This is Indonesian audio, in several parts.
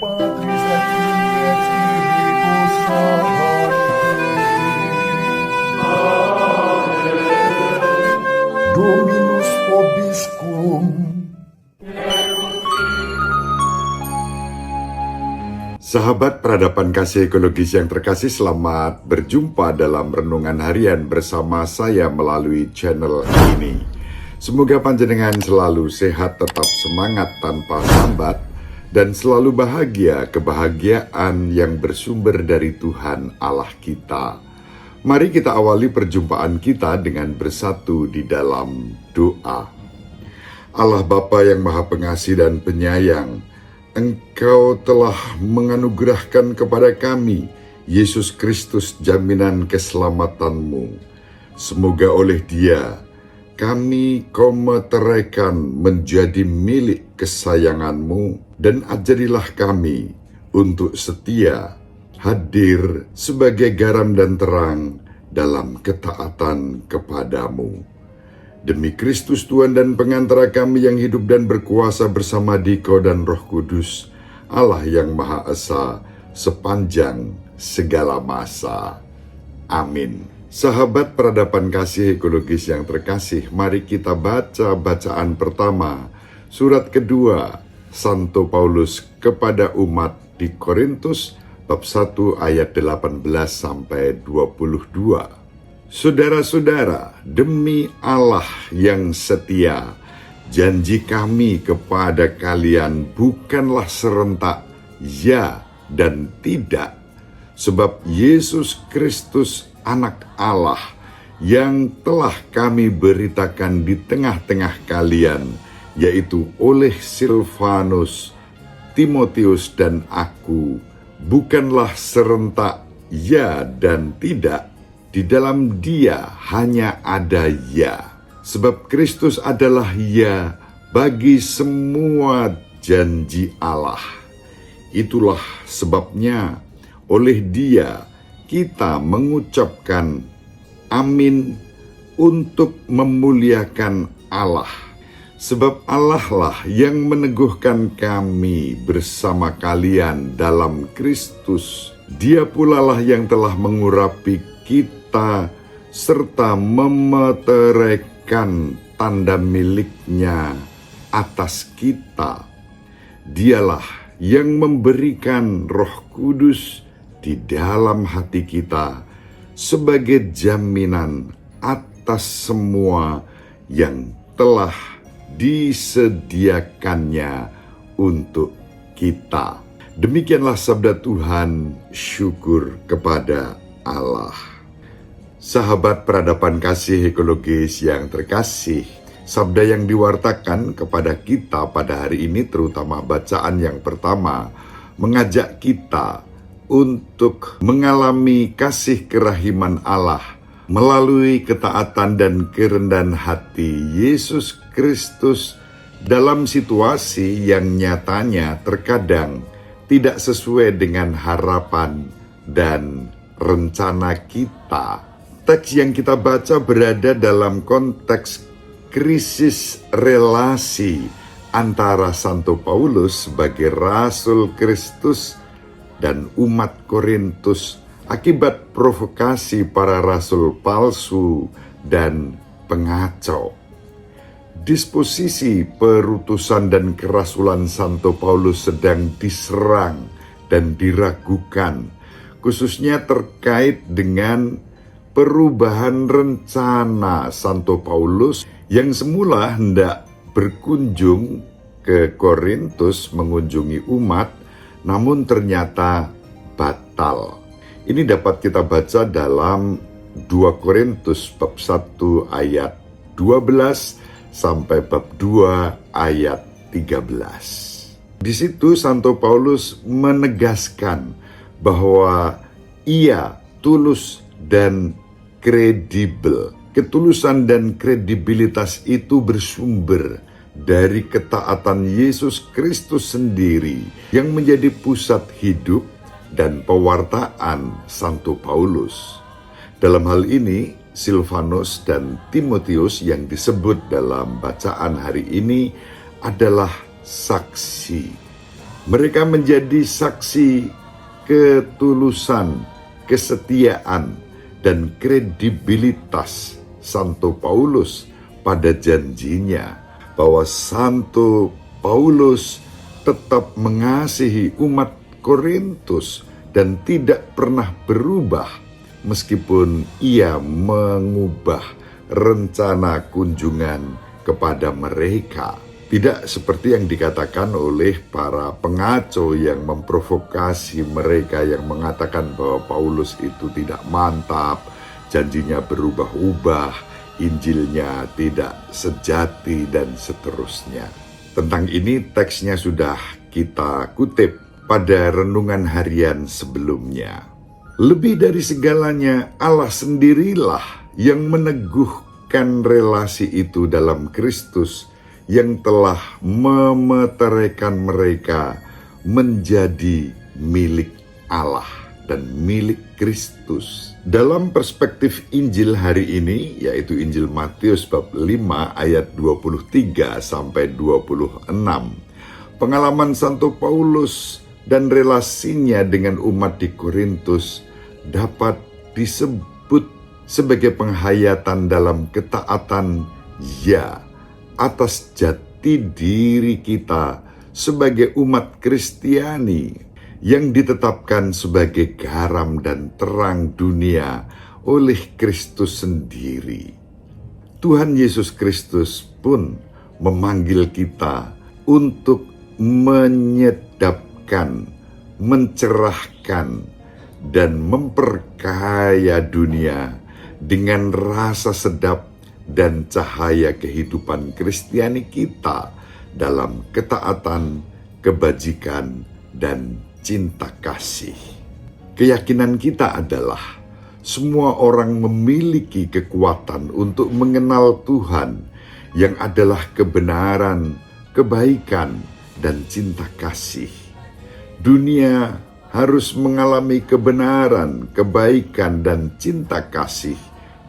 Patris et Filii et Spiritus Sancti. Dominus vobiscum. Sahabat peradaban kasih ekologis yang terkasih, selamat berjumpa dalam renungan harian bersama saya melalui channel ini. Semoga panjenengan selalu sehat, tetap semangat tanpa sambat, dan selalu bahagia, kebahagiaan yang bersumber dari Tuhan Allah kita. Mari kita awali perjumpaan kita dengan bersatu di dalam doa. Allah Bapa yang Maha Pengasih dan Penyayang, Engkau telah menganugerahkan kepada kami Yesus Kristus jaminan keselamatanmu. Semoga oleh Dia kami Kau meteraikan menjadi milik kesayanganmu, dan ajarilah kami untuk setia hadir sebagai garam dan terang dalam ketaatan kepadamu. Demi Kristus Tuhan dan pengantara kami yang hidup dan berkuasa bersama Dikau dan Roh Kudus, Allah yang Maha Esa sepanjang segala masa. Amin. Sahabat peradaban kasih ekologis yang terkasih, mari kita baca bacaan pertama, surat kedua Santo Paulus kepada umat di Korintus, bab 1 ayat 18 sampai 22. Saudara-saudara, demi Allah yang setia, janji kami kepada kalian bukanlah serentak ya dan tidak, sebab Yesus Kristus Anak Allah yang telah kami beritakan di tengah-tengah kalian, yaitu oleh Silvanus, Timotius dan aku, bukanlah serentak ya dan tidak. Di dalam Dia hanya ada ya, sebab Kristus adalah ya bagi semua janji Allah. Itulah sebabnya oleh Dia kita mengucapkan amin untuk memuliakan Allah. Sebab Allah lah yang meneguhkan kami bersama kalian dalam Kristus. Dia pula lah yang telah mengurapi kita serta memeteraikan tanda miliknya atas kita. Dialah yang memberikan Roh Kudus di dalam hati kita sebagai jaminan atas semua yang telah disediakannya untuk kita. Demikianlah sabda Tuhan, syukur kepada Allah. Sahabat peradaban kasih ekologis yang terkasih, sabda yang diwartakan kepada kita pada hari ini, terutama bacaan yang pertama, mengajak kita untuk mengalami kasih kerahiman Allah melalui ketaatan dan kerendahan hati Yesus Kristus dalam situasi yang nyatanya terkadang tidak sesuai dengan harapan dan rencana kita. Teks yang kita baca berada dalam konteks krisis relasi antara Santo Paulus sebagai Rasul Kristus dan umat Korintus akibat provokasi para rasul palsu dan pengacau. Disposisi perutusan dan kerasulan Santo Paulus sedang diserang dan diragukan, khususnya terkait dengan perubahan rencana Santo Paulus yang semula hendak berkunjung ke Korintus mengunjungi umat, namun ternyata batal. Ini dapat kita baca dalam 2 Korintus bab 1 ayat 12 sampai bab 2 ayat 13. Di situ Santo Paulus menegaskan bahwa ia tulus dan kredibel. Ketulusan dan kredibilitas itu bersumber dari ketaatan Yesus Kristus sendiri yang menjadi pusat hidup dan pewartaan Santo Paulus. Dalam hal ini, Silvanus dan Timotius yang disebut dalam bacaan hari ini adalah saksi Mereka menjadi saksi ketulusan, kesetiaan, dan kredibilitas Santo Paulus pada janjinya bahwa Santo Paulus tetap mengasihi umat Korintus dan tidak pernah berubah meskipun ia mengubah rencana kunjungan kepada mereka. Tidak seperti yang dikatakan oleh para pengaco yang memprovokasi mereka, yang mengatakan bahwa Paulus itu tidak mantap, janjinya berubah-ubah, Injilnya tidak sejati, dan seterusnya. Tentang ini teksnya sudah kita kutip pada renungan harian sebelumnya. Lebih dari segalanya, Allah sendirilah yang meneguhkan relasi itu dalam Kristus, yang telah memeteraikan mereka menjadi milik Allah dan milik Kristus. Dalam perspektif Injil hari ini, yaitu Injil Matius bab 5 ayat 23 sampai 26, pengalaman Santo Paulus dan relasinya dengan umat di Korintus dapat disebut sebagai penghayatan dalam ketaatan atas jati diri kita sebagai umat Kristiani yang ditetapkan sebagai garam dan terang dunia oleh Kristus sendiri. Tuhan Yesus Kristus pun memanggil kita untuk menyedapkan, mencerahkan, dan memperkaya dunia dengan rasa sedap dan cahaya kehidupan Kristiani kita dalam ketaatan, kebajikan, dan cinta kasih. Keyakinan kita adalah semua orang memiliki kekuatan untuk mengenal Tuhan yang adalah kebenaran, kebaikan, dan cinta kasih. Dunia harus mengalami kebenaran, kebaikan, dan cinta kasih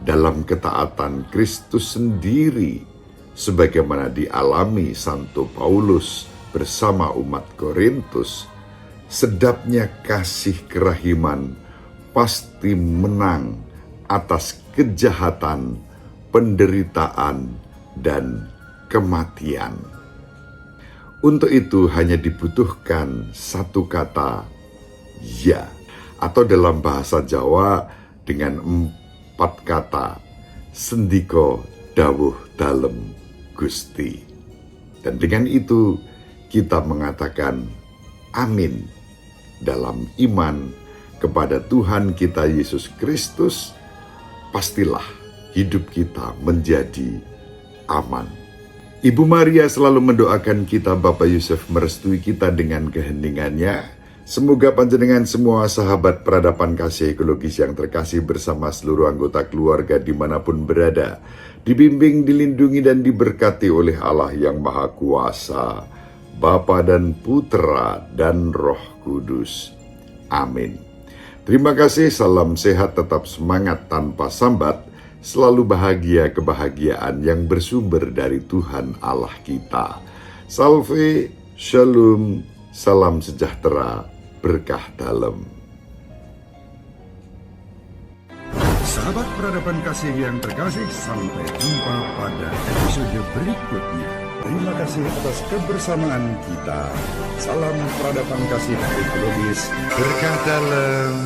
dalam ketaatan Kristus sendiri, sebagaimana dialami Santo Paulus bersama umat Korintus. Sedapnya kasih kerahiman pasti menang atas kejahatan, penderitaan, dan kematian. Untuk itu hanya dibutuhkan satu kata, ya, atau dalam bahasa Jawa dengan 4 kata, sendiko dawuh dalem Gusti. Dan dengan itu kita mengatakan amin dalam iman kepada Tuhan kita Yesus Kristus. Pastilah hidup kita menjadi aman. Ibu Maria selalu mendoakan kita, Bapak Yusuf merestui kita dengan keheningannya. Semoga panjenengan semua sahabat peradaban kasih ekologis yang terkasih bersama seluruh anggota keluarga dimanapun berada, dibimbing, dilindungi, dan diberkati oleh Allah yang Maha Kuasa, Bapa dan Putra dan Roh Kudus. Amin. Terima kasih, salam sehat, tetap semangat tanpa sambat, selalu bahagia kebahagiaan yang bersumber dari Tuhan Allah kita. Salve, shalom, salam sejahtera, berkah dalam. Sahabat peradaban kasih yang terkasih, sampai jumpa pada episode berikutnya. Terima kasih atas kebersamaan kita. Salam peradaban kasih ekologis, berkah dalam.